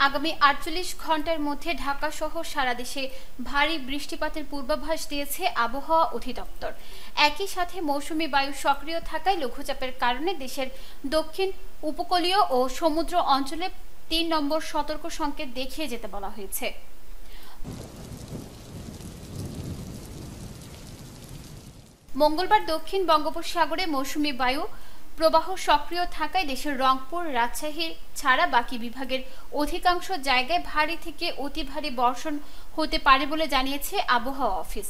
আগামী ৪৮ ঘন্টার মধ্যে ঢাকা সহ সারা দেশে ভারী বৃষ্টিপাতের পূর্বাভাস দিয়েছে আবহাওয়া অধিদপ্তর। একই সাথে মৌসুমী বায়ু সক্রিয় থাকায় লঘুচাপের কারণে দেশের দক্ষিণ উপকূলীয় ও সমুদ্র অঞ্চলে ৩ নম্বর সতর্ক সংকেত দেখিয়ে যেতে বলা হয়েছে। মঙ্গলবার দক্ষিণ বঙ্গোপসাগরে মৌসুমী বায়ু প্রবাহ সক্রিয় থাকায় দেশের রংপুর, রাজশাহী ছাড়া বাকি বিভাগের অধিকাংশ জায়গায় ভারী থেকে অতি ভারী বর্ষণ হতে পারে বলে জানিয়েছে আবহাওয়া অফিস।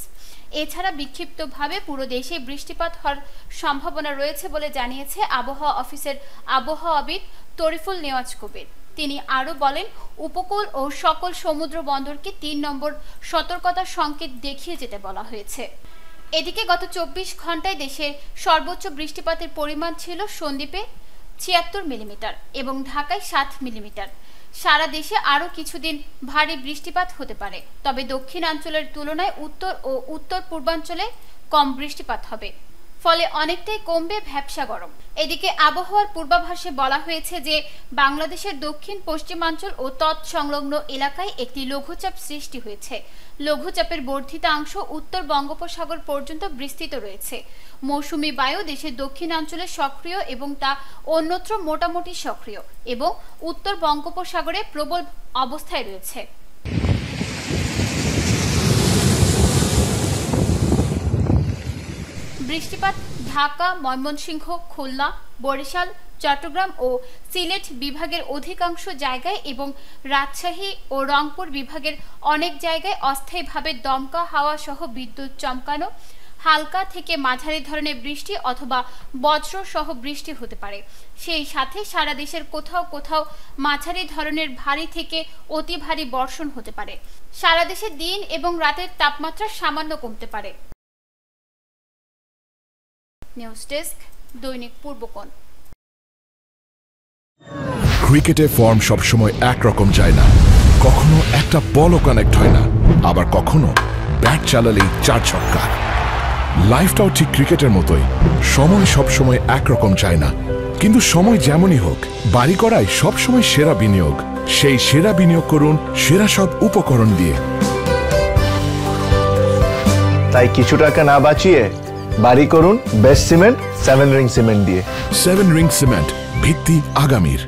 এছাড়া বিক্ষিপ্তভাবে পুরো দেশে বৃষ্টিপাত হওয়ার সম্ভাবনা রয়েছে বলে জানিয়েছে আবহাওয়া অফিসের আবহাওয়াবিদ তরিফুল নেওয়াজ কবির। তিনি আরও বলেন, উপকূল ও সকল সমুদ্র বন্দরকে ৩ নম্বর সতর্কতার সংকেত দেখিয়ে যেতে বলা হয়েছে। এদিকে গত ২৪ ঘন্টায় দেশের সর্বোচ্চ বৃষ্টিপাতের পরিমাণ ছিল সন্দ্বীপে ৭৬ মিলিমিটার এবং ঢাকায় ৭ মিলিমিটার। সারা দেশে আরও কিছুদিন ভারী বৃষ্টিপাত হতে পারে, তবে দক্ষিণাঞ্চলের তুলনায় উত্তর ও উত্তর পূর্বাঞ্চলে কম বৃষ্টিপাত হবে, ফলে অনেকটাই কমবে ভ্যাপসা গরম। এদিকে আবহাওয়ার পূর্বাভাসে বলা হয়েছে যে বাংলাদেশের দক্ষিণ পশ্চিমাঞ্চল ও তৎসংলগ্ন এলাকায় একটি লঘুচাপ সৃষ্টি হয়েছে। লঘুচাপের বর্ধিতাংশ উত্তর বঙ্গোপসাগর পর্যন্ত বিস্তৃত রয়েছে। মৌসুমী বায়ু দেশের দক্ষিণাঞ্চলে সক্রিয় এবং তা অন্যত্র মোটামুটি সক্রিয় এবং উত্তর বঙ্গোপসাগরে প্রবল অবস্থায় রয়েছে। বৃষ্টিপাত ঢাকা, ময়মনসিংহ, খুলনা, বরিশাল, চট্টগ্রাম ও সিলেট বিভাগের অধিকাংশ জায়গায় এবং রাজশাহী ও রংপুর বিভাগের অনেক জায়গায় অস্থায়ীভাবে দমকা হাওয়া সহ বিদ্যুৎ চমকানো, হালকা থেকে মাঝারি ধরনের বৃষ্টি অথবা বজ্র সহ বৃষ্টি হতে পারে। সেই সাথে সারা দেশের কোথাও কোথাও মাঝারি ধরনের ভারী থেকে অতি ভারী বর্ষণ হতে পারে। সারা দেশে দিন এবং রাতের তাপমাত্রা সামান্য কমতে পারে। নিউজ ডেস্ক, দৈনিক পূর্বকোণ। ক্রিকেটে ফর্ম সবসময় একরকম যায় না। কখনো একটা বলও কানেক্ট হয় না, আবার কখনো ব্যাট চালালেই ৪ ছক্কা। লাইফটাও ঠিক ক্রিকেটের মতোই, সময় সবসময় একরকম যায় না। কিন্তু সময় যেমনই হোক, বাড়ি করাই সবসময় সেরা বিনিয়োগ। সেই সেরা বিনিয়োগ করুন সেরা সব উপকরণ দিয়ে। তাই কিছু টাকা না বাঁচিয়ে বাড়ি করুন বেস্ট সিমেন্ট 7 রিং সিমেন্ট দিয়ে। 7 রিং সিমেন্ট, ভিত্তি আগামীর।